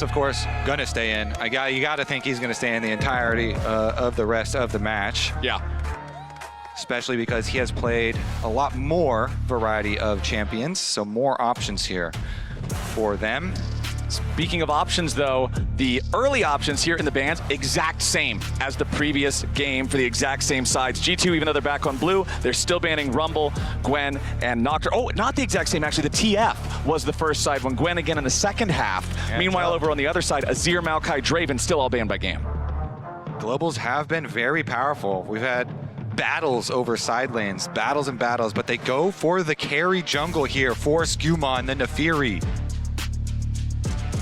Of course, gonna stay in. You got to think he's gonna stay in the entirety of the rest of the match. Yeah. Especially because he has played a lot more variety of champions, so more options here for them. Speaking of options, though, the early options here in the bans, exact same as the previous game for the exact same sides. G2, even though they're back on blue, they're still banning Rumble, Gwen, and Nocturne. Oh, not the exact same, actually. The TF was the first side when Gwen again in the second half. Yeah, meanwhile, over on the other side, Azir, Maokai, Draven still all banned by GAM. Globals have been very powerful. We've had battles over side lanes, battles and battles, but they go for the carry jungle here for Skuma and the Nefiri.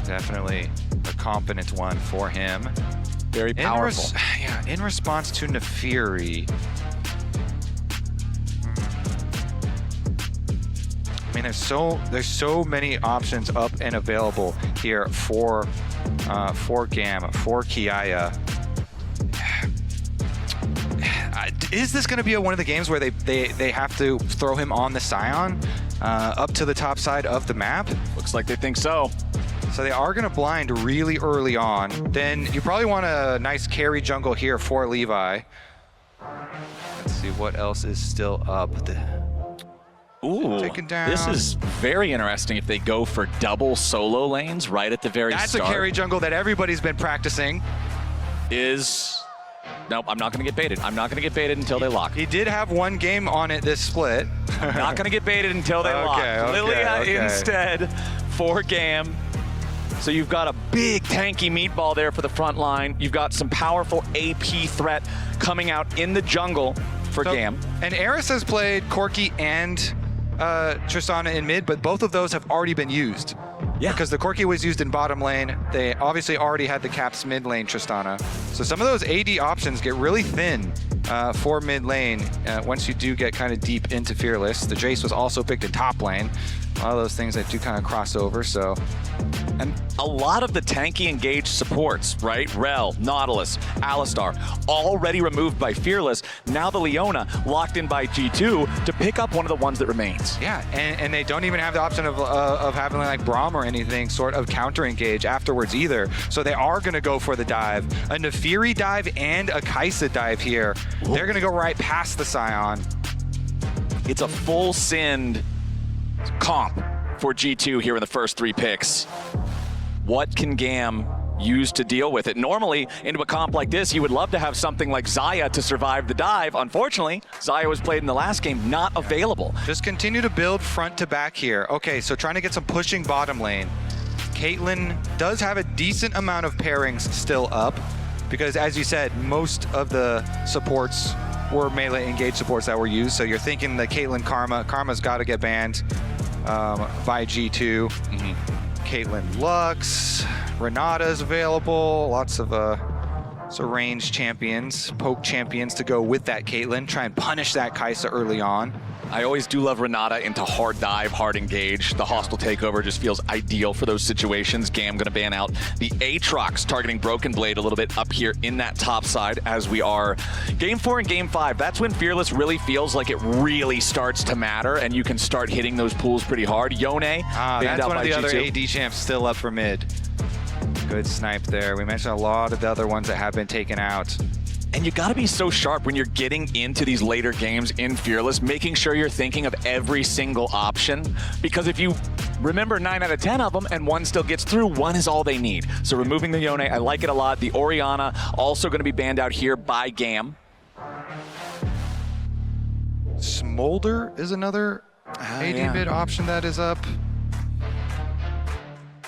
Definitely a confident one for him. Very powerful. In response to Nefiri. I mean, there's so many options up and available here for GAM, for Kiaya. Is this going to be one of the games where they have to throw him on the Scion up to the top side of the map? Looks like they think so. So they are going to blind really early on. Then you probably want a nice carry jungle here for Levi. Let's see what else is still up. Ooh, taken down. This is very interesting if they go for double solo lanes right at the very start. That's a carry jungle that everybody's been practicing. Nope, I'm not going to get baited. I'm not going to get baited until they lock. He did have one game on it this split. I'm not going to get baited until they lock. Lilia instead for GAM. So you've got a big tanky meatball there for the front line. You've got some powerful AP threat coming out in the jungle for GAM. And Eris has played Corki and Tristana in mid, but both of those have already been used. Yeah. Because the Corki was used in bottom lane. They obviously already had the Caps mid lane Tristana. So some of those AD options get really thin for mid lane once you do get kind of deep into Fearless. The Jace was also picked in top lane. A lot of those things that do kind of cross over, so. And a lot of the tanky engaged supports, right? Rel, Nautilus, Alistar, already removed by Fearless. Now the Leona locked in by G2 to pick up one of the ones that remains. Yeah, and they don't even have the option of having like Braum or anything sort of counter engage afterwards either. So they are going to go for the dive. A Nefiri dive and a Kai'Sa dive here. Ooh. They're going to go right past the Scion. It's a full Sind comp for G2 here in the first 3 picks. What can GAM use to deal with it? Normally, into a comp like this, you would love to have something like Xayah to survive the dive. Unfortunately, Xayah was played in the last game, not available. Just continue to build front to back here. Okay, so trying to get some pushing bottom lane. Caitlyn does have a decent amount of pairings still up, because as you said, most of the supports were melee engaged supports that were used. So you're thinking the Caitlyn Karma's got to get banned by G2. Caitlyn Lux, Renata's available, lots of range champions, poke champions to go with that Caitlyn, try and punish that Kai'Sa early on. I always do love Renata into hard dive, hard engage. The hostile takeover just feels ideal for those situations. GAM gonna ban out the Aatrox, targeting Broken Blade a little bit up here in that top side as we are. Game 4 and Game 5, that's when Fearless really feels like it really starts to matter and you can start hitting those pools pretty hard. Yone, that's one of the other AD champs still up for mid. Good snipe there. We mentioned a lot of the other ones that have been taken out. And you gotta be so sharp when you're getting into these later games in Fearless, making sure you're thinking of every single option. Because if you remember 9 out of 10 of them and one still gets through, one is all they need. So removing the Yone, I like it a lot. The Orianna also gonna be banned out here by GAM. Smolder is another AD mid option that is up.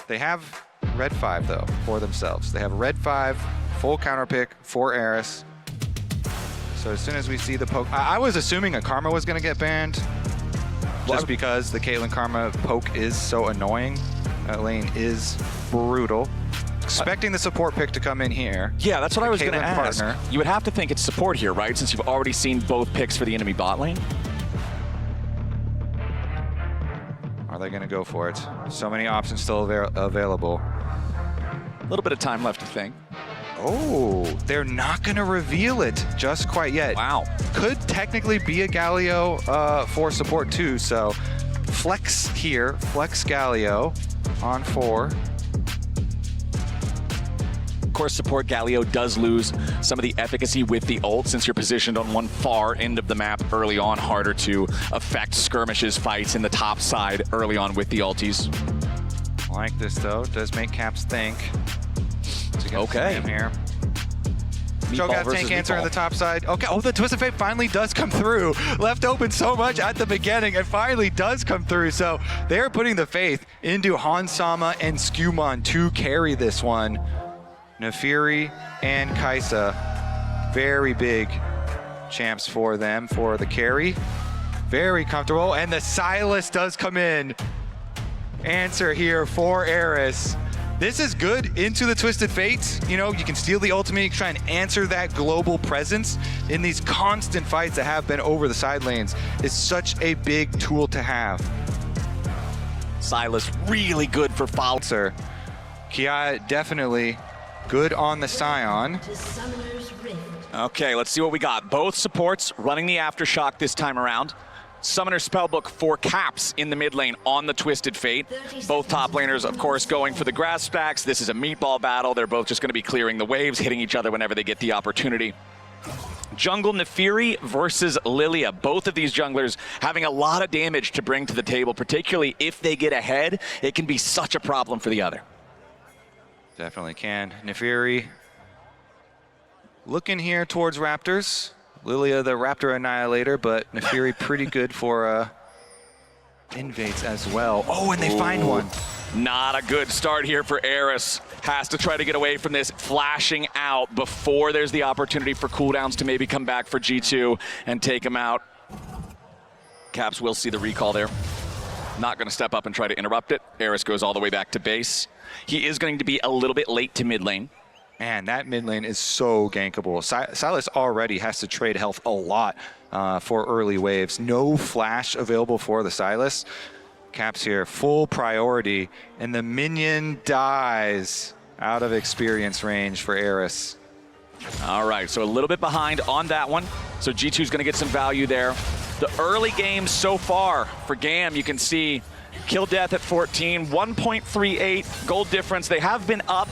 They have Red 5 though for themselves. They have Red 5, full counter pick for Eris. So as soon as we see the poke, I was assuming a Karma was gonna get banned just because the Caitlyn Karma poke is so annoying. That lane is brutal. Expecting the support pick to come in here. Yeah, that's what I was gonna ask. Partner. You would have to think it's support here, right? Since you've already seen both picks for the enemy bot lane. Are they gonna go for it? So many options still available. A little bit of time left to think. Oh, they're not going to reveal it just quite yet. Wow. Could technically be a Galio for support too, so flex here, flex Galio on 4. course, support Galio does lose some of the efficacy with the ult since you're positioned on one far end of the map early on. Harder to affect skirmishes fights in the top side early on with the ulties. I like this, though. Does make Caps think. Okay. Here. Meatball Cho'Gath tank answer Meatball. on the top side. Okay, oh, the Twisted Fate finally does come through. Left open so much at the beginning, and finally does come through. So they're putting the faith into Hansama and Skewmon to carry this one. Nefiri and Kaisa, very big champs for them for the carry. Very comfortable, and the Silas does come in. Answer here for Eris. This is good into the Twisted Fates. You know, you can steal the ultimate, you can try and answer that global presence in these constant fights that have been over the side lanes. Is such a big tool to have. Silas really good for foul. Sir, Kia definitely good on the Scion. Okay, let's see what we got. Both supports running the Aftershock this time around. Summoner Spellbook for Caps in the mid lane on the Twisted Fate. Both top laners, of course, going for the grass stacks. This is a meatball battle. They're both just going to be clearing the waves, hitting each other whenever they get the opportunity. Jungle Nefiri versus Lilia. Both of these junglers having a lot of damage to bring to the table, particularly if they get ahead. It can be such a problem for the other. Definitely can. Nefiri looking here towards Raptors. Lilia the Raptor Annihilator, but Nefiri pretty good for invades as well. Oh, and they find one. Not a good start here for Eris. Has to try to get away from this, flashing out before there's the opportunity for cooldowns to maybe come back for G2 and take him out. Caps will see the recall there. Not going to step up and try to interrupt it. Eris goes all the way back to base. He is going to be a little bit late to mid lane. Man, that mid lane is so gankable. Silas already has to trade health a lot for early waves. No flash available for the Silas. Caps here, full priority, and the minion dies out of experience range for Eris. All right, so a little bit behind on that one. So G2's going to get some value there. The early games so far for GAM, you can see kill death at 14, 1.38 gold difference. They have been up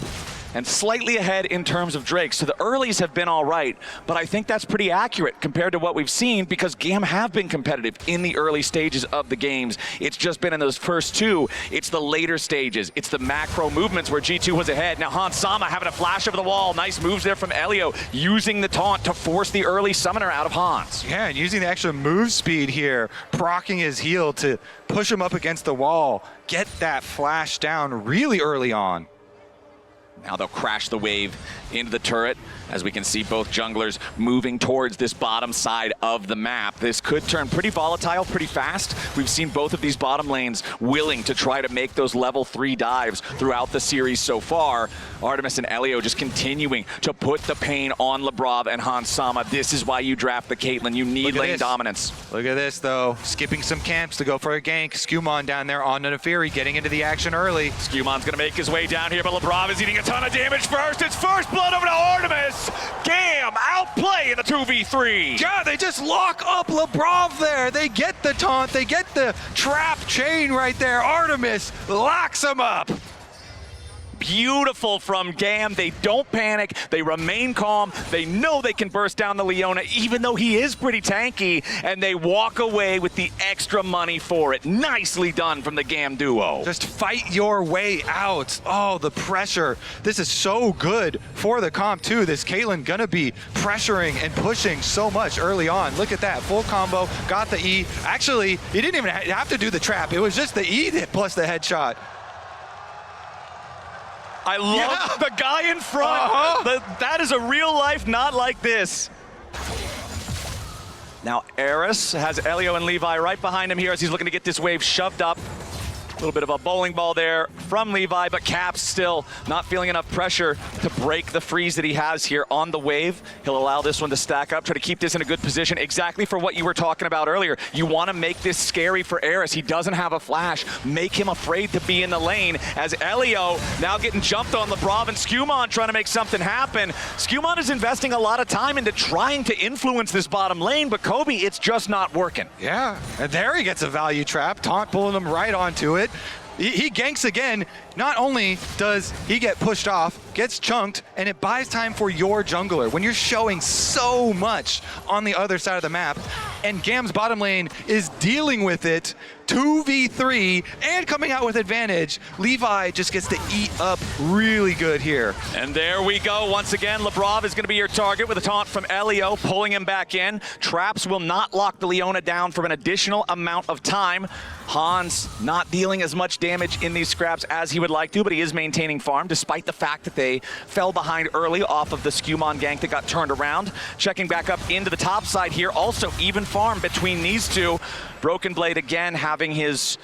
and slightly ahead in terms of Drake. So the earlies have been all right, but I think that's pretty accurate compared to what we've seen because GAM have been competitive in the early stages of the games. It's just been in those first two. It's the later stages. It's the macro movements where G2 was ahead. Now Hansama having a flash over the wall. Nice moves there from Elio, using the taunt to force the early summoner out of Hans. Yeah, and using the extra move speed here, proccing his heal to push him up against the wall, get that flash down really early on. Now they'll crash the wave into the turret, as we can see both junglers moving towards this bottom side of the map. This could turn pretty volatile pretty fast. We've seen both of these bottom lanes willing to try to make those level 3 dives throughout the series so far. Artemis and Elio just continuing to put the pain on Lebrov and Hansama. This is why you draft the Caitlyn. You need lane dominance. Look at this, though. Skipping some camps to go for a gank. Skewmon down there on Nefiri, getting into the action early. Skewmon's going to make his way down here, but Lebrov is eating a ton of damage first. It's first blood over to Artemis. GAM outplay in the 2v3. Yeah, they just lock up Lebrov there. They get the taunt. They get the trap chain right there. Artemis locks him up. Beautiful from GAM. They don't panic. They remain calm. They know they can burst down the Leona, even though he is pretty tanky, and they walk away with the extra money for it. Nicely done from the GAM duo. Just fight your way out. Oh, the pressure. This is so good for the comp, too. This Caitlyn gonna be pressuring and pushing so much early on. Look at that. Full combo. Got the E. Actually, he didn't even have to do the trap. It was just the E plus the headshot. I love the guy in front. That is a real life, not like this. Now Eris has Elio and Levi right behind him here as he's looking to get this wave shoved up. A little bit of a bowling ball there from Levi, but Caps still not feeling enough pressure to break the freeze that he has here on the wave. He'll allow this one to stack up, try to keep this in a good position, exactly for what you were talking about earlier. You want to make this scary for Eris. He doesn't have a flash. Make him afraid to be in the lane as Elio now getting jumped on. Lebrov and Skewmon trying to make something happen. Skewmon is investing a lot of time into trying to influence this bottom lane, but Kobe, it's just not working. Yeah, and there he gets a value trap. Taunt pulling him right onto it. he ganks again. Not only does he get pushed off, gets chunked, and it buys time for your jungler when you're showing so much on the other side of the map, and GAM's bottom lane is dealing with it 2v3 and coming out with advantage. Levi just gets to eat up really good here. And there we go. Once again, Lebrov is going to be your target with a taunt from Elio, pulling him back in. Traps will not lock the Leona down for an additional amount of time. Hans not dealing as much damage in these scraps as he would like to, but he is maintaining farm despite the fact that they fell behind early off of the Skewmon gank that got turned around. Checking back up into the top side here. Also even farm between these two. Broken Blade again having his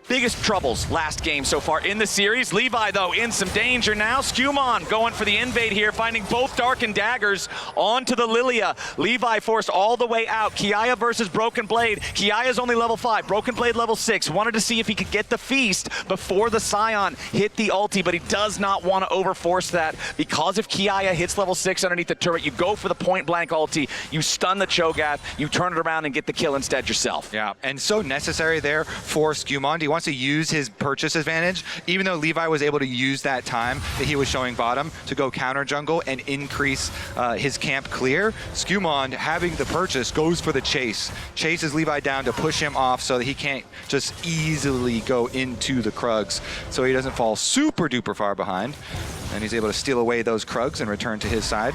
biggest troubles last game so far in the series. Levi, though, in some danger now. Skewmon going for the invade here, finding both Dark and Daggers onto the Lilia. Levi forced all the way out. Kiaya versus Broken Blade. Kiaya's only level 5, Broken Blade level 6. Wanted to see if he could get the feast before the Scion hit the ulti, but he does not want to overforce that because if Kiaya hits level 6 underneath the turret, you go for the point blank ulti, you stun the Cho'Gath, you turn it around and get the kill instead yourself. Yeah, and so necessary there for Skewmon. He wants to use his purchase advantage, even though Levi was able to use that time that he was showing bottom to go counter jungle and increase his camp clear. Skewmon, having the purchase, goes for the chase. Chases Levi down to push him off so that he can't just easily go into the Krugs, so he doesn't fall super duper far behind. And he's able to steal away those Krugs and return to his side.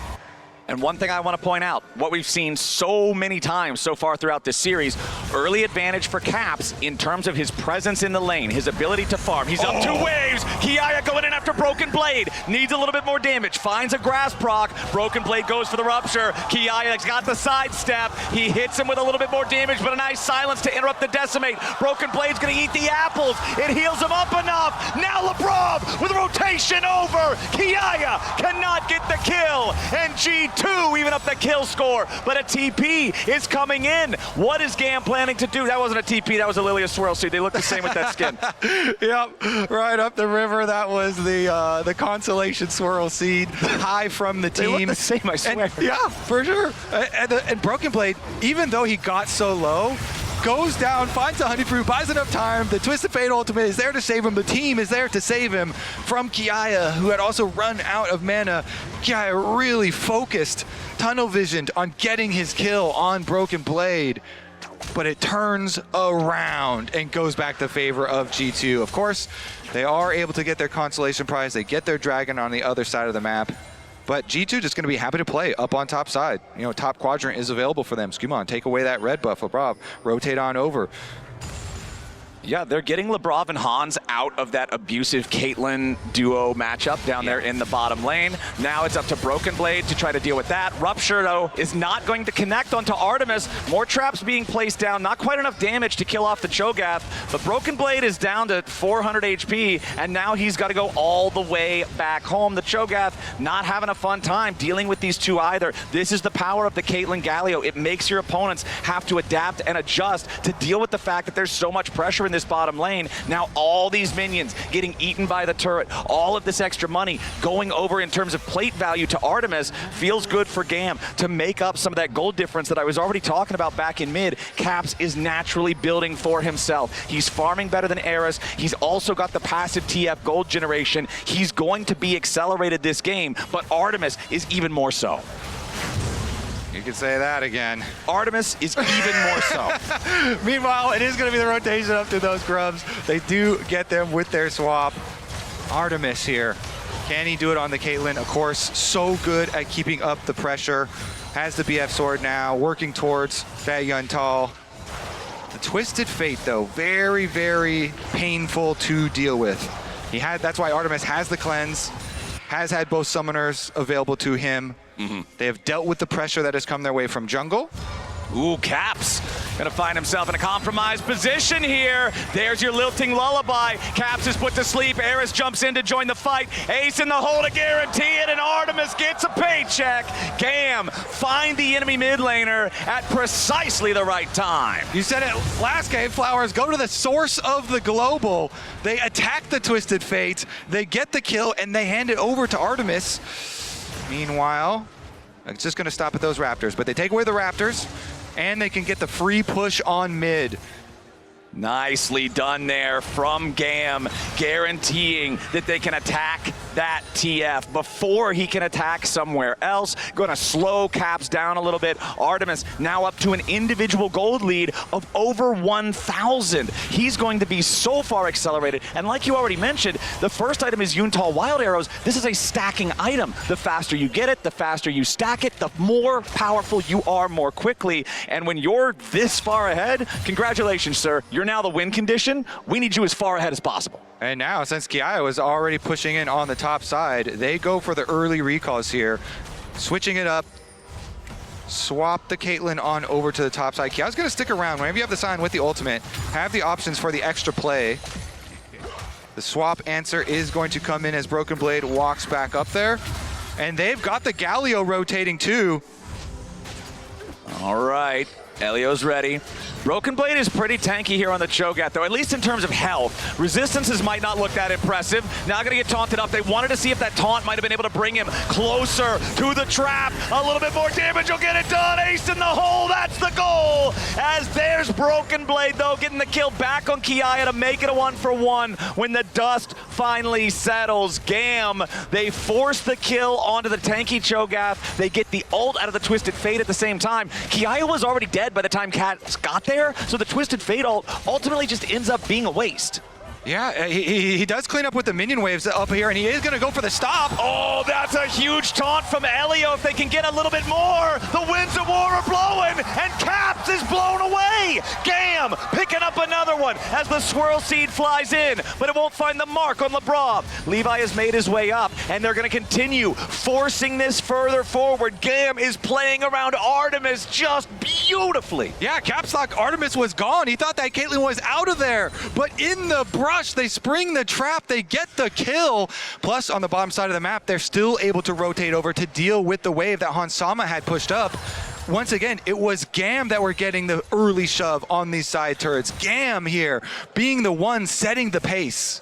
And one thing I want to point out, what we've seen so many times so far throughout this series, early advantage for Caps in terms of his presence in the lane, his ability to farm. He's up 2 waves. Kiaya going in after Broken Blade. Needs a little bit more damage. Finds a grass proc. Broken Blade goes for the rupture. Kiaya's got the sidestep. He hits him with a little bit more damage, but a nice silence to interrupt the decimate. Broken Blade's going to eat the apples. It heals him up enough. Now Lebrov with rotation over. Kiaya cannot get the kill. And G2 even up the kill score, but a TP is coming in. What is GAM planning to do? That wasn't a TP, that was a Lilia Swirl Seed. They look the same with that skin. Yep, right up the river. That was the Consolation Swirl Seed, high from the team. They look the same, I swear. And, yeah, for sure. And Broken Blade, even though he got so low, goes down, finds a Honeyfruit, buys enough time. The Twisted Fate ultimate is there to save him. The team is there to save him from Kiaya, who had also run out of mana. Kiaya really focused, tunnel visioned on getting his kill on Broken Blade. But it turns around and goes back to favor of G2. Of course, they are able to get their consolation prize. They get their dragon on the other side of the map. But G2 just going to be happy to play up on top side. You know, top quadrant is available for them. Skewmon, take away that red buff. Lebrov, rotate on over. Yeah, they're getting Lebrov and Hans out of that abusive Caitlyn duo matchup down there in the bottom lane. Now it's up to Broken Blade to try to deal with that. Rupture, though, is not going to connect onto Artemis. More traps being placed down. Not quite enough damage to kill off the Cho'Gath, but Broken Blade is down to 400 HP, and now he's got to go all the way back home. The Cho'Gath not having a fun time dealing with these two either. This is the power of the Caitlyn Galio. It makes your opponents have to adapt and adjust to deal with the fact that there's so much pressure in this bottom lane. Now all these minions getting eaten by the turret, all of this extra money going over in terms of plate value to Artemis feels good for GAM to make up some of that gold difference that I was already talking about back in mid. Caps is naturally building for himself. He's farming better than Eris. He's also got the passive TF gold generation. He's going to be accelerated this game, but Artemis is even more so. You can say that again. Artemis is even more so. Meanwhile, it is going to be the rotation up to those grubs. They do get them with their swap. Artemis here. Can he do it on the Caitlyn? Of course, so good at keeping up the pressure. Has the BF sword now, working towards that Yuntal. The Twisted Fate, though, very, very painful to deal with. That's why Artemis has the cleanse, has had both summoners available to him. They have dealt with the pressure that has come their way from jungle. Ooh, Caps gonna find himself in a compromised position here. There's your lilting lullaby. Caps is put to sleep. Eris jumps in to join the fight. Ace in the hole to guarantee it, and Artemis gets a paycheck. GAM find the enemy mid laner at precisely the right time. You said it last game, Flowers. Go to the source of the global. They attack the Twisted Fate. They get the kill, and they hand it over to Artemis. Meanwhile, it's just going to stop at those Raptors, but they take away the Raptors, and they can get the free push on mid. Nicely done there from GAM, guaranteeing that they can attack that TF before he can attack somewhere else. Going to slow Caps down a little bit. Artemis now up to an individual gold lead of over 1,000. He's going to be so far accelerated. And like you already mentioned, the first item is Yuntal Wild Arrows. This is a stacking item. The faster you get it, the faster you stack it, the more powerful you are more quickly. And when you're this far ahead, congratulations, sir. You're now the win condition. We need you as far ahead as possible. And now, since Kiaya was already pushing in on the top side, they go for the early recalls here, switching it up. Swap the Caitlyn on over to the top side. Kiaya's going to stick around. Whenever you have the sign with the ultimate, have the options for the extra play. The swap answer is going to come in as Broken Blade walks back up there. And they've got the Galio rotating too. All right, Elio's ready. Broken Blade is pretty tanky here on the Cho'Gath, though, at least in terms of health. Resistances might not look that impressive. Now gonna get taunted up. They wanted to see if that taunt might have been able to bring him closer to the trap. A little bit more damage will get it done. Ace in the hole, that's the goal. As there's Broken Blade, though, getting the kill back on Kiaya to make it a 1-for-1 when the dust finally settles. GAM, they force the kill onto the tanky Cho'Gath. They get the ult out of the Twisted Fate at the same time. Kiaya was already dead by the time Cat got there. So the Twisted Fate ult ultimately just ends up being a waste. Yeah, he does clean up with the minion waves up here, and he is going to go for the stop. Oh, that's a huge taunt from Elio. If they can get a little bit more, the winds of war are blowing, and Caps is blown away. GAM picking up another one as the Swirl Seed flies in, but it won't find the mark on Lebrov. Levi has made his way up, and they're going to continue forcing this further forward. GAM is playing around Artemis just beautifully. Yeah, Caps thought Artemis was gone. He thought that Caitlyn was out of there, but in the brush, they spring the trap, they get the kill. Plus, on the bottom side of the map, they're still able to rotate over to deal with the wave that Hansama had pushed up. Once again, it was GAM that were getting the early shove on these side turrets. GAM here being the one setting the pace.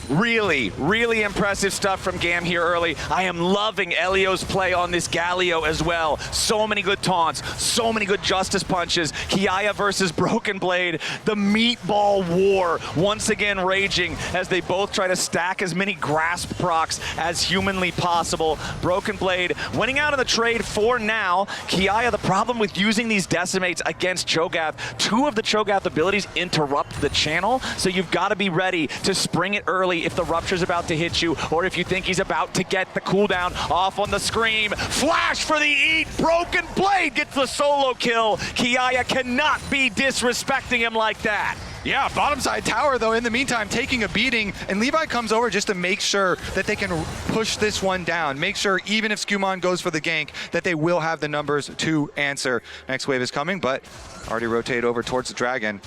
Really, really impressive stuff from GAM here early. I am loving Elio's play on this Galio as well. So many good taunts, so many good justice punches. Kiaya versus Broken Blade, the meatball war once again raging as they both try to stack as many grasp procs as humanly possible. Broken Blade winning out in the trade for now. Kiaya, the problem with using these decimates against Cho'Gath, two of the Cho'Gath abilities interrupt the channel, so you've got to be ready to spring it early if the Rupture's about to hit you, or if you think he's about to get the cooldown off on the Scream. Flash for the eat! Broken Blade gets the solo kill. Kiaya cannot be disrespecting him like that. Yeah, bottom side tower, though, in the meantime, taking a beating, and Levi comes over just to make sure that they can push this one down. Make sure, even if Skumon goes for the gank, that they will have the numbers to answer. Next wave is coming, but already rotate over towards the Dragon.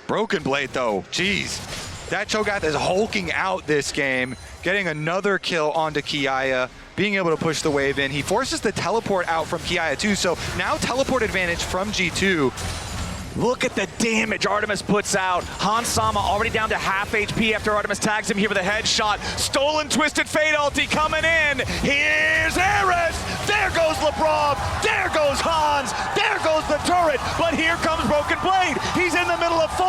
Broken Blade, though, jeez. That Cho'Gath is hulking out this game, getting another kill onto Kiaya, being able to push the wave in. He forces the teleport out from Kiaya too, so now teleport advantage from G2. Look at the damage Artemis puts out. Hansama already down to half HP after Artemis tags him here with a headshot. Stolen Twisted Fate ulti coming in. Here's Eris. There goes Lebrov. There goes Hans. There goes the turret. But here comes Broken Blade. He's in the middle of 4.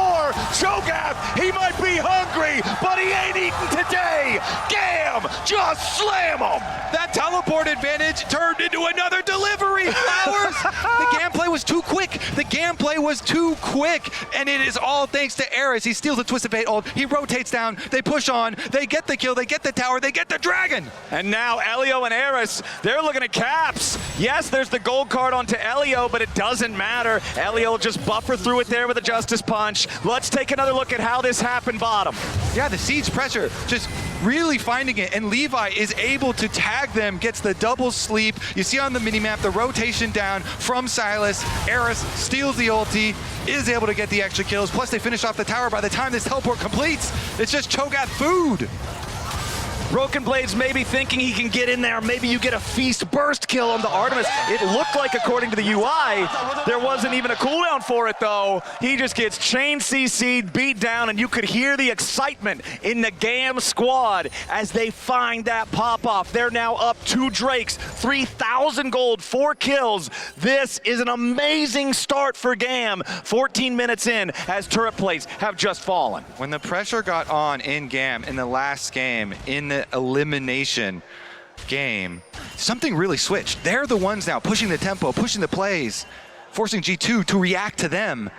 Cho'Gath, he might be hungry, but he ain't eating today. GAM, just slam him. That teleport advantage turned into another delivery. Flowers. The GAM play was too quick. The GAM play was too quick, and it is all thanks to Eris. He steals the Twisted Fate ult, he rotates down, they push on, they get the kill, they get the tower, they get the Dragon! And now Elio and Eris, they're looking at Caps. Yes, there's the gold card onto Elio, but it doesn't matter. Elio will just buffer through it there with a Justice Punch. Let's take another look at how this happened bottom. Yeah, the siege pressure, just really finding it, and Levi is able to tag them, gets the double sleep. You see on the minimap the rotation down from Silas. Eris steals the ulti, is able to get the extra kills, plus they finish off the tower. By the time this teleport completes, it's just Cho'Gath food. Broken Blades maybe thinking he can get in there. Maybe you get a feast burst kill on the Artemis. It looked like, according to the UI, there wasn't even a cooldown for it, though. He just gets chain CC'd, beat down, and you could hear the excitement in the GAM squad as they find that pop-off. They're now up 2 Drakes, 3,000 gold, 4 kills. This is an amazing start for GAM. 14 minutes in as turret plates have just fallen. When the pressure got on in GAM in the last game, in the elimination game, something really switched. They're the ones now pushing the tempo, pushing the plays, forcing G2 to react to them.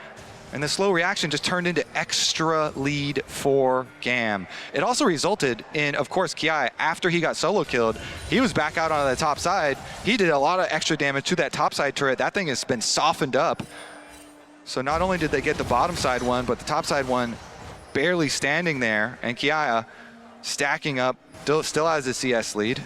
And the slow reaction just turned into extra lead for GAM. It also resulted in, of course, Ki, after he got solo killed, he was back out on the top side. He did a lot of extra damage to that top side turret. That thing has been softened up. So not only did they get the bottom side one, but the top side one barely standing there, and Kia stacking up, still has a CS lead.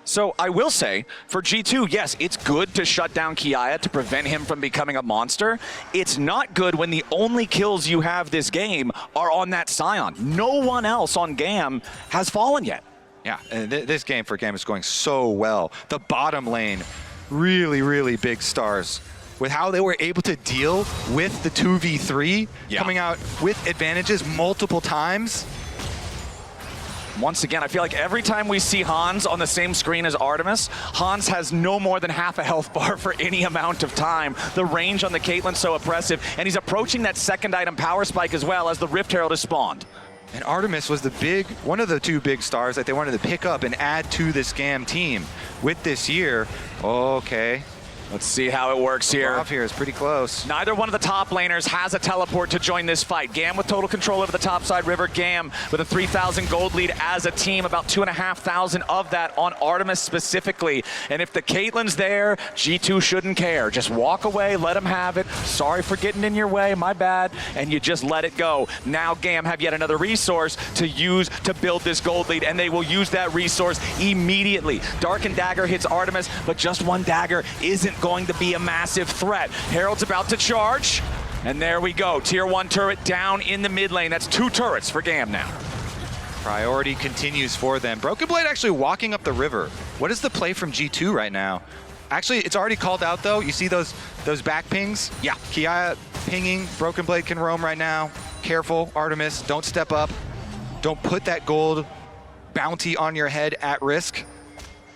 So I will say, for G2, yes, it's good to shut down Kiaya to prevent him from becoming a monster. It's not good when the only kills you have this game are on that Scion. No one else on GAM has fallen yet. Yeah, and this game for GAM is going so well. The bottom lane, really, really big stars. With how they were able to deal with the 2v3, coming out with advantages multiple times. Once again, I feel like every time we see Hans on the same screen as Artemis, Hans has no more than half a health bar for any amount of time. The range on the Caitlyn's so oppressive, and he's approaching that second item power spike as well as the Rift Herald is spawned. And Artemis was one of the 2 big stars that they wanted to pick up and add to this GAM team with this year. Okay. Let's see how it works here. Off here is pretty close. Neither one of the top laners has a teleport to join this fight. GAM with total control over the top side river. GAM with a 3,000 gold lead as a team, about 2,500 of that on Artemis specifically. And if the Caitlyn's there, G2 shouldn't care. Just walk away, let them have it. Sorry for getting in your way, my bad. And you just let it go. Now GAM have yet another resource to use to build this gold lead, and they will use that resource immediately. Darkened Dagger hits Artemis, but just one dagger isn't going to be a massive threat. Herald's about to charge, and there we go. Tier 1 turret down in the mid lane. That's 2 turrets for GAM now. Priority continues for them. Broken Blade actually walking up the river. What is the play from G2 right now? Actually, it's already called out though. You see those back pings? Yeah. Kia pinging. Broken Blade can roam right now. Careful, Artemis. Don't step up. Don't put that gold bounty on your head at risk.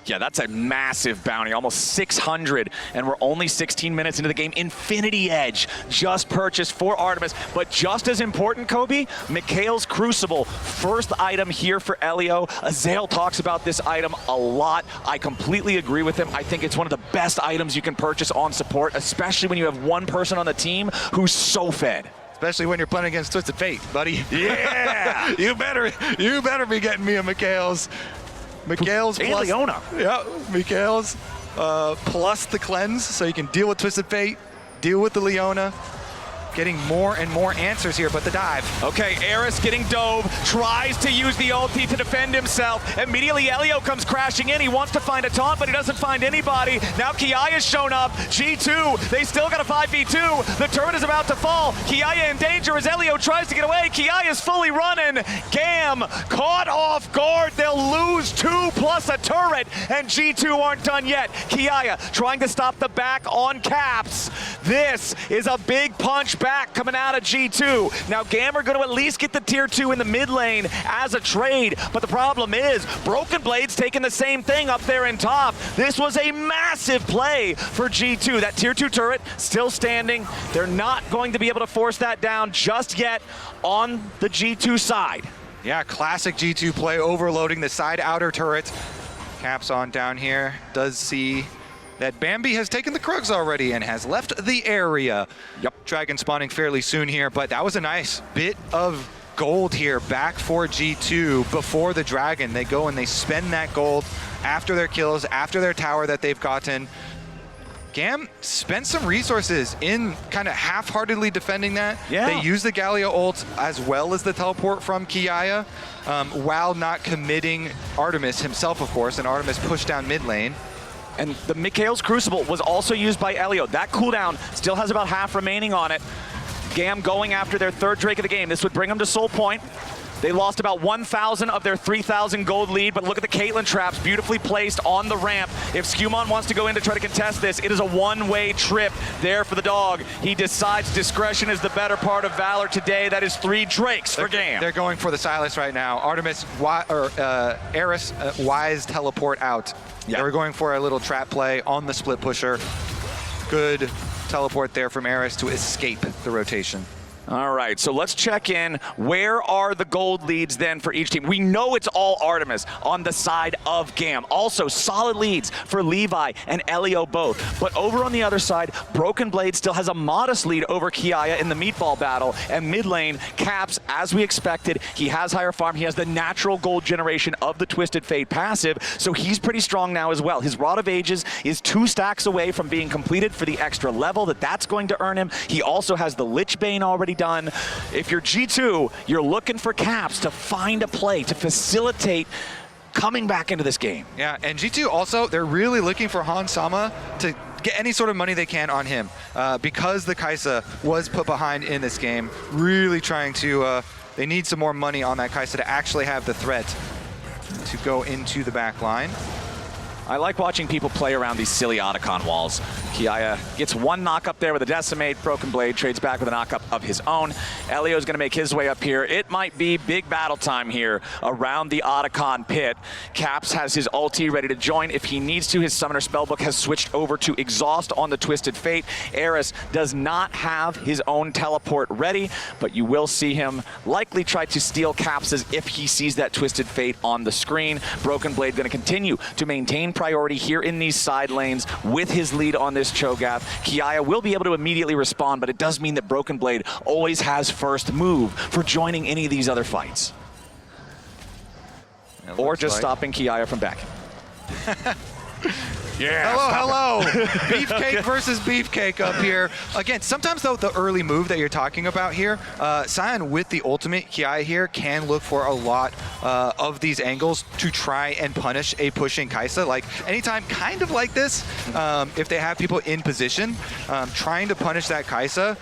Yeah, that's a massive bounty, almost 600, and we're only 16 minutes into the game. Infinity Edge just purchased for Artemis, but just as important, Kobe, Mikhail's Crucible, first item here for Elio. Azael talks about this item a lot. I completely agree with him. I think it's one of the best items you can purchase on support, especially when you have one person on the team who's so fed. Especially when you're playing against Twisted Fate, buddy. Yeah! you better be getting me a Mikhail's plus Leona. Yeah, Mikhail's plus the cleanse, so you can deal with Twisted Fate, deal with the Leona. Getting more and more answers here, but the dive. Okay, Eris getting dove, tries to use the ulti to defend himself. Immediately, Elio comes crashing in. He wants to find a taunt, but he doesn't find anybody. Now Kiaya's shown up. G2, they still got a 5v2. The turret is about to fall. Kiaya in danger as Elio tries to get away. Kiaya's fully running. GAM caught off guard. They'll lose 2 plus a turret, and G2 aren't done yet. Kiaya trying to stop the back on Caps. This is a big punch back coming out of G2. Now GAM are going to at least get the tier 2 in the mid lane as a trade, but the problem is Broken Blade's taking the same thing up there in top. This was a massive play for G2. That tier 2 turret still standing. They're not going to be able to force that down just yet on the G2 side. Yeah, classic G2 play, overloading the side outer turret. Caps on down here, does see that Bambi has taken the Krugs already and has left the area. Yep. Dragon spawning fairly soon here, but that was a nice bit of gold here back for G2 before the Dragon. They go and they spend that gold after their kills, after their tower that they've gotten. GAM spent some resources in kind of half-heartedly defending that. Yeah. They used the Galio ult as well as the teleport from Kiaya while not committing Artemis himself, of course, and Artemis pushed down mid lane. And the Mikhail's Crucible was also used by Elio. That cooldown still has about half remaining on it. GAM going after their 3rd Drake of the game. This would bring them to Soul Point. They lost about 1,000 of their 3,000 gold lead, but look at the Caitlyn traps beautifully placed on the ramp. If Skewmon wants to go in to try to contest this, it is a one-way trip there for the dog. He decides discretion is the better part of valor today. That is 3 Drakes for GAM. They're going for the Silas right now. Artemis, Eris, Wise teleport out. Yeah. They were going for a little trap play on the split pusher. Good teleport there from Eris to escape the rotation. All right, so let's check in. Where are the gold leads then for each team? We know it's all Artemis on the side of GAM. Also, solid leads for Levi and Elio both. But over on the other side, Broken Blade still has a modest lead over Kiaya in the meatball battle. And mid lane, Caps, as we expected, he has higher farm. He has the natural gold generation of the Twisted Fate passive, so he's pretty strong now as well. His Rod of Ages is 2 stacks away from being completed for the extra level that's going to earn him. He also has the Lich Bane already done. If you're G2, you're looking for Caps to find a play to facilitate coming back into this game. Yeah, and G2 also, they're really looking for Han Sama to get any sort of money they can on him because the Kai'Sa was put behind in this game. Really trying to, they need some more money on that Kai'Sa to actually have the threat to go into the back line. I like watching people play around these silly Otacon walls. Kiaya gets 1 knock up there with a Decimate. Broken Blade trades back with a knock up of his own. Elio's gonna make his way up here. It might be big battle time here around the Otacon pit. Caps has his ulti ready to join if he needs to. His Summoner Spellbook has switched over to Exhaust on the Twisted Fate. Eris does not have his own teleport ready, but you will see him likely try to steal Caps's if he sees that Twisted Fate on the screen. Broken Blade gonna continue to maintain priority here in these side lanes with his lead on this Cho'Gath. Kiaya will be able to immediately respond, but it does mean that Broken Blade always has first move for joining any of these other fights. Or just stopping Kiaya from backing. Yeah. Hello. Beefcake versus Beefcake up here. Again, sometimes though the early move that you're talking about here, Sion with the ultimate Kiaya here can look for a lot of these angles to try and punish a pushing Kai'Sa. Like anytime kind of like this, if they have people in position, trying to punish that Kai'Sa,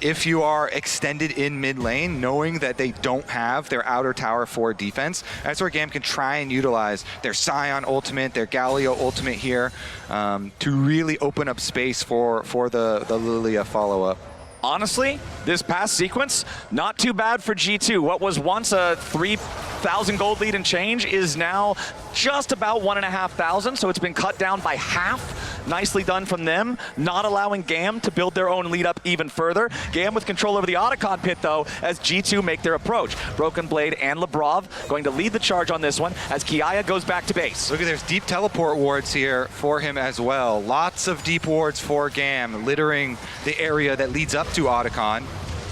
if you are extended in mid lane, knowing that they don't have their outer tower for defense, that's where GAM can try and utilize their Sion ultimate, their Galio ultimate here to really open up space for the Lilia follow-up. Honestly, this past sequence, not too bad for G2. What was once a 3,000 gold lead and change is now just about 1,500, so it's been cut down by half. Nicely done from them, not allowing GAM to build their own lead up even further. GAM with control over the Otacon pit though, as G2 make their approach. Broken Blade and Lebrov going to lead the charge on this one as Kiaya goes back to base. Look at there's deep teleport wards here for him as well. Lots of deep wards for GAM, littering the area that leads up to Otacon.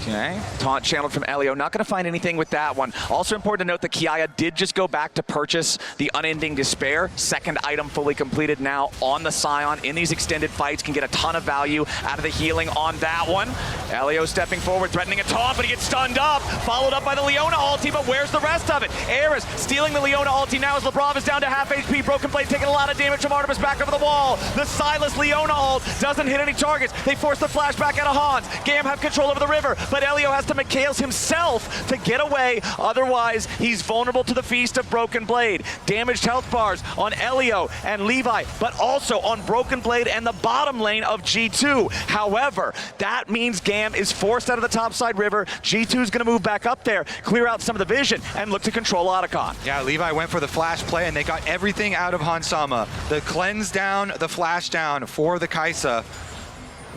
Okay, taunt channeled from Elio. Not going to find anything with that one. Also important to note that Kiaya did just go back to purchase the Unending Despair. Second item fully completed now on the Scion. In these extended fights, can get a ton of value out of the healing on that one. Elio stepping forward, threatening a taunt, but he gets stunned up. Followed up by the Leona ulti, but where's the rest of it? Eris stealing the Leona ulti now as Lebrov is down to half HP. Broken Blade taking a lot of damage from Artemis back over the wall. The Silas Leona ult doesn't hit any targets. They force the flashback out of Hans. GAM have control over the river, but Elio has to McHale's himself to get away. Otherwise, he's vulnerable to the feast of Broken Blade. Damaged health bars on Elio and Levi, but also on Broken Blade and the bottom lane of G2. However, that means GAM is forced out of the topside river. G2 is going to move back up there, clear out some of the vision, and look to control Otacon. Yeah, Levi went for the flash play, and they got everything out of Hansama. The cleanse down, the flash down for the Kai'Sa.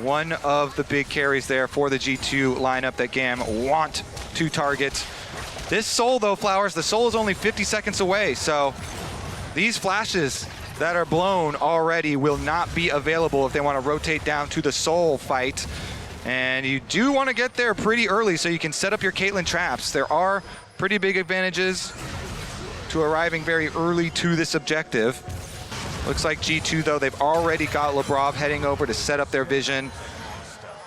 One of the big carries there for the G2 lineup that GAM want to target. This Soul though, Flowers, the Soul is only 50 seconds away, so these flashes that are blown already will not be available if they want to rotate down to the Soul fight. And you do want to get there pretty early so you can set up your Caitlyn traps. There are pretty big advantages to arriving very early to this objective. Looks like G2, though, they've already got Lebrov heading over to set up their vision,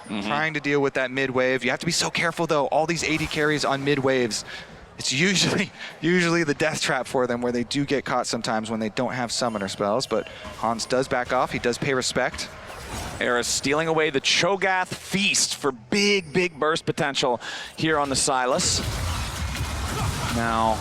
trying to deal with that mid wave. You have to be so careful, though. All these AD carries on mid waves, it's usually the death trap for them, where they do get caught sometimes when they don't have summoner spells. But Hans does back off. He does pay respect. Eris stealing away the Cho'Gath feast for big burst potential here on the Silas. Now,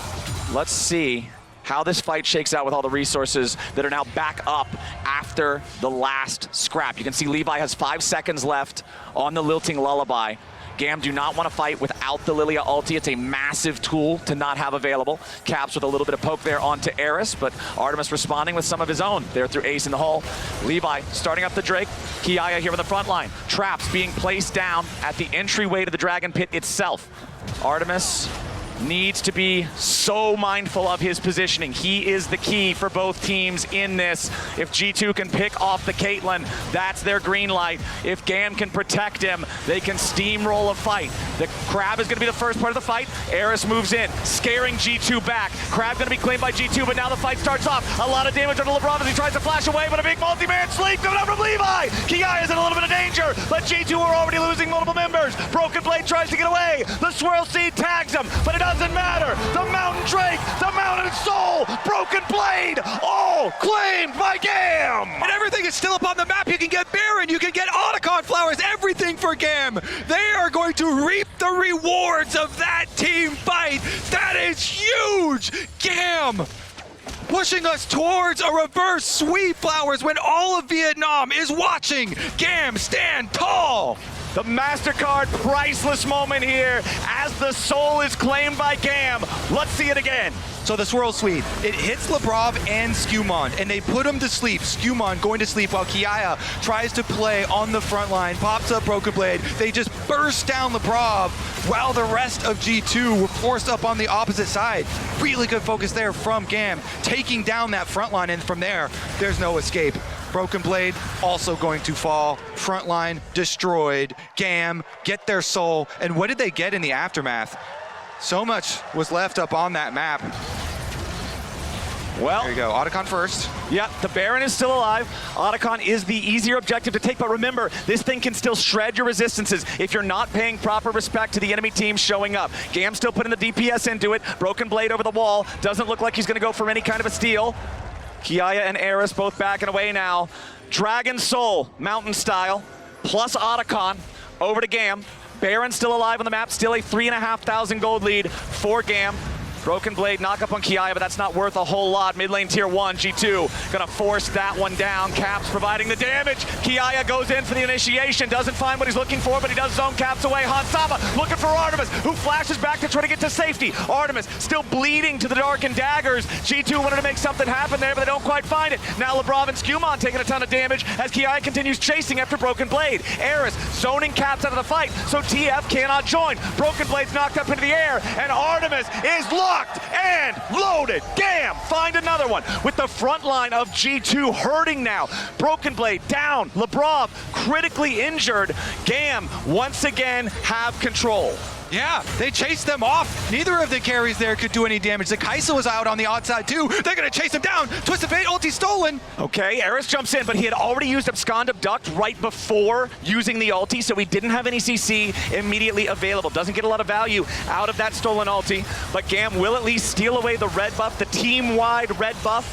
let's see how this fight shakes out with all the resources that are now back up after the last scrap. You can see Levi has 5 seconds left on the Lilting Lullaby. GAM do not want to fight without the Lilia ulti. It's a massive tool to not have available. Caps with a little bit of poke there onto Eris, but Artemis responding with some of his own there through Ace in the hole. Levi starting up the Drake. Kiaya here with the front line. Traps being placed down at the entryway to the Dragon Pit itself. Artemis needs to be so mindful of his positioning. He is the key for both teams in this. If G2 can pick off the Caitlyn, that's their green light. If GAM can protect him, they can steamroll a fight. The Crab is going to be the first part of the fight. Eris moves in, scaring G2 back. Crab going to be claimed by G2, but now the fight starts off. A lot of damage on LeBron as he tries to flash away, but a big multi-man sleep coming up from Levi. Kiai is in a little bit of danger, but G2 are already losing multiple members. Broken Blade tries to get away. The Swirl Seed tags him, but it doesn't matter. The Mountain Drake, the Mountain Soul, Broken Blade, all claimed by GAM. And everything is still up on the map. You can get Baron, you can get Otacon Flowers, everything for GAM. They are going to reap the rewards of that team fight. That is huge. GAM pushing us towards a reverse sweep, Flowers, when all of Vietnam is watching GAM stand tall. The MasterCard priceless moment here as the soul is claimed by GAM. Let's see it again. So the Swirl Sweep, it hits Lebrov and Skumon, and they put him to sleep. Skumon going to sleep while Kiaya tries to play on the front line, pops up Broken Blade. They just burst down Lebrov while the rest of G2 were forced up on the opposite side. Really good focus there from GAM, taking down that front line, and from there, there's no escape. Broken Blade also going to fall. Front line destroyed. GAM get their soul. And what did they get in the aftermath? So much was left up on that map. Well, there you go, Otacon first. Yeah, the Baron is still alive. Otacon is the easier objective to take, but remember, this thing can still shred your resistances if you're not paying proper respect to the enemy team showing up. GAM still putting the DPS into it. Broken Blade over the wall. Doesn't look like he's gonna go for any kind of a steal. Kiaya and Eris both backing away now. Dragon Soul, Mountain style, plus Otacon over to GAM. Baron still alive on the map, still a 3,500 gold lead for GAM. Broken Blade knock up on Kiaya, but that's not worth a whole lot. Mid lane tier 1, G2 gonna force that one down. Caps providing the damage. Kiaya goes in for the initiation, doesn't find what he's looking for, but he does zone Caps away. Hansama looking for Artemis, who flashes back to try to get to safety. Artemis still bleeding to the darkened daggers. G2 wanted to make something happen there, but they don't quite find it. Now Lebrov and Skumon taking a ton of damage as Kiaya continues chasing after Broken Blade. Eris zoning Caps out of the fight, so TF cannot join. Broken Blade's knocked up into the air, and Artemis is locked and loaded. GAM find another one with the front line of G2 hurting now. Broken Blade down, Lebrov critically injured. GAM once again have control. Yeah, they chased them off. Neither of the carries there could do any damage. The Kaisa was out on the outside too. They're gonna chase him down. Twisted Fate ulti stolen. Okay, Eris jumps in, but he had already used Abscond Abduct right before using the ulti, so he didn't have any CC immediately available. Doesn't get a lot of value out of that stolen ulti, but GAM will at least steal away the red buff, the team-wide red buff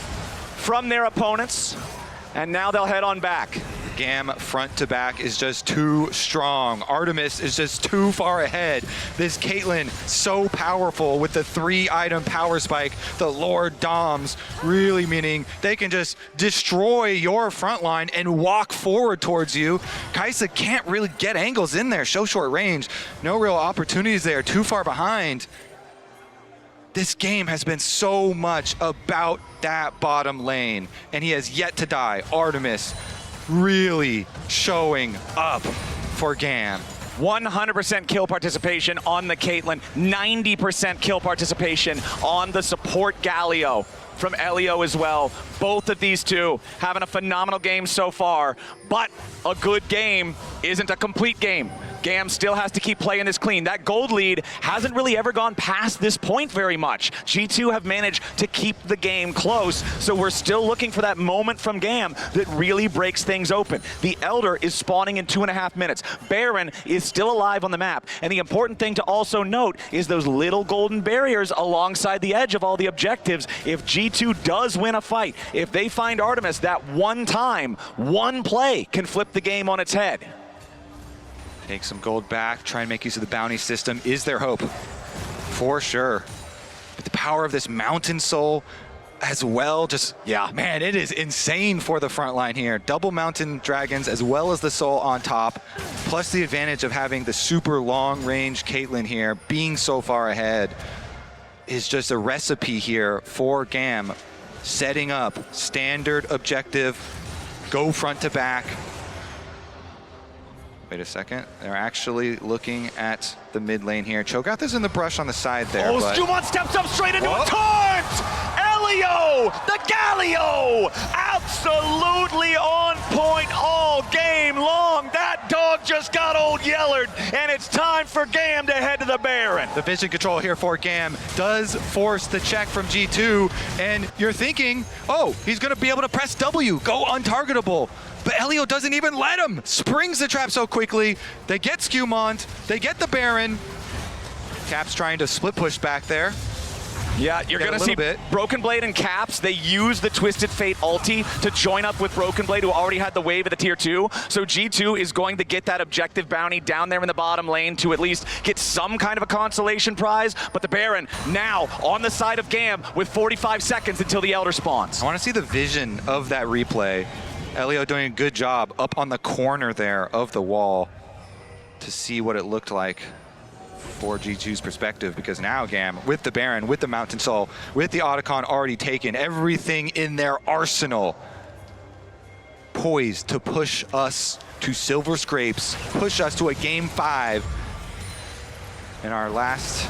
from their opponents, and now they'll head on back. GAM front to back is just too strong. Artemis is just too far ahead. This Caitlyn so powerful with the 3-item power spike. The Lord Doms really meaning they can just destroy your front line and walk forward towards you. Kaisa can't really get angles in there, show short range. No real opportunities there, too far behind. This game has been so much about that bottom lane, and he has yet to die. Artemis really showing up for GAM. 100% kill participation on the Caitlyn, 90% kill participation on the support Galio from Elio as well. Both of these two having a phenomenal game so far, but a good game isn't a complete game. GAM still has to keep playing this clean. That gold lead hasn't really ever gone past this point very much. G2 have managed to keep the game close, so we're still looking for that moment from GAM that really breaks things open. The Elder is spawning in 2.5 minutes. Baron is still alive on the map, and the important thing to also note is those little golden barriers alongside the edge of all the objectives. If G2 does win a fight, if they find Artemis, that one time, one play can flip the game on its head. Take some gold back, try and make use of the bounty system is their hope, for sure. power of this Mountain Soul as well. Just, yeah, man, it is insane for the front line here. Double Mountain Dragons as well as the Soul on top, plus the advantage of having the super long range Caitlyn here being so far ahead is just a recipe here for GAM. Setting up standard objective, go front to back. Wait a second, they're actually looking at the mid lane here. Cho'Gath is in the brush on the side there. Oh, but Stumont steps up straight into a taunt! Elio, the Galio, absolutely on point all game long. That dog just got old Yellard, and it's time for GAM to head to the Baron. The vision control here for GAM does force the check from G2, and you're thinking, oh, he's gonna be able to press W, go untargetable. But Elio doesn't even let him. Springs the trap so quickly. They get Skewmont, they get the Baron. Caps trying to split push back there. Yeah, you're going to see Broken Blade and Caps. They use the Twisted Fate ulti to join up with Broken Blade, who already had the wave of the tier 2. So G2 is going to get that objective bounty down there in the bottom lane to at least get some kind of a consolation prize. But the Baron now on the side of GAM with 45 seconds until the Elder spawns. I want to see the vision of that replay. Elio doing a good job up on the corner there of the wall to see what it looked like for G2's perspective, because now GAM, with the Baron, with the Mountain Soul, with the Otacon already taken, everything in their arsenal poised to push us to Silver Scrapes, push us to a Game 5 in our last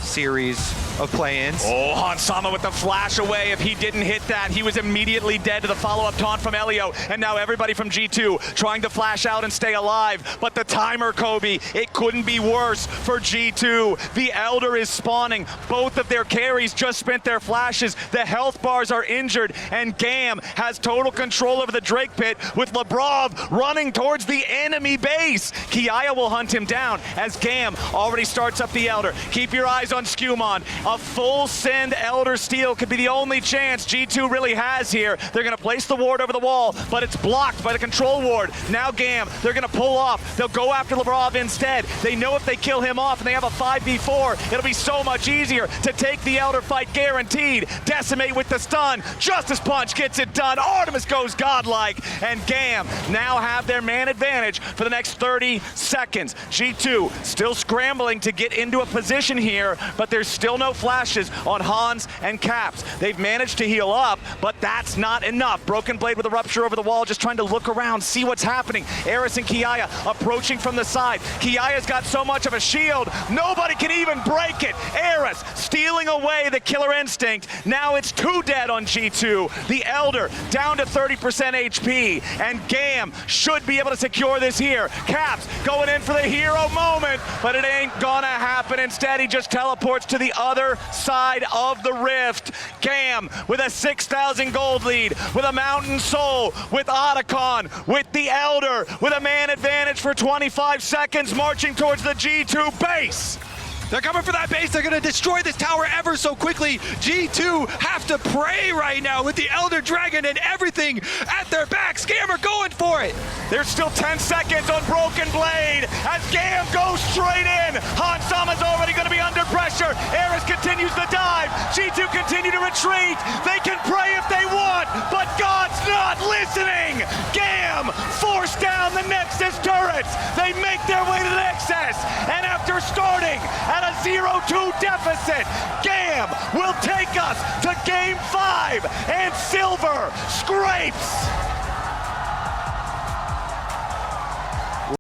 series of play-ins. Oh, Hansama with the flash away. If he didn't hit that, he was immediately dead to the follow-up taunt from Elio. And now everybody from G2 trying to flash out and stay alive. But the timer, Kobe, it couldn't be worse for G2. The Elder is spawning. Both of their carries just spent their flashes. The health bars are injured. And GAM has total control over the Drake Pit with Labrov running towards the enemy base. Kiaya will hunt him down as GAM already starts up the Elder. Keep your eyes on Skewmon. A full send Elder steal could be the only chance G2 really has here. They're going to place the ward over the wall, but it's blocked by the control ward. Now GAM, they're going to pull off. They'll go after Labrov instead. They know if they kill him off and they have a 5v4, it'll be so much easier to take the Elder fight guaranteed. Decimate with the stun. Justice Punch gets it done. Artemis goes godlike, and GAM now have their man advantage for the next 30 seconds. G2 still scrambling to get into a position here, but there's still no flashes on Hans and Caps. They've managed to heal up, but that's not enough. Broken Blade with a rupture over the wall, just trying to look around, see what's happening. Eris and Kiaya approaching from the side. Kiaya's got so much of a shield, nobody can even break it. Eris stealing away the killer instinct. Now it's 2 dead on G2. The Elder down to 30% HP, and GAM should be able to secure this here. Caps going in for the hero moment, but it ain't gonna happen. Instead, he just teleports to the other side of the rift. GAM with a 6,000 gold lead, with a Mountain Soul, with Otacon, with the Elder, with a man advantage for 25 seconds, marching towards the G2 base. They're coming for that base. They're going to destroy this tower ever so quickly. G2 have to pray right now with the Elder Dragon and everything at their back. GAM are going for it. There's still 10 seconds on Broken Blade as GAM goes straight in. Hansama's already going to be under pressure. Eris continues the dive. G2 continue to retreat. They can pray if they want, but God's not listening. GAM force down the Nexus turrets. They make their way to the Nexus, and after starting at a 0-2 deficit, GAM will take us to Game 5 and Silver Scrapes.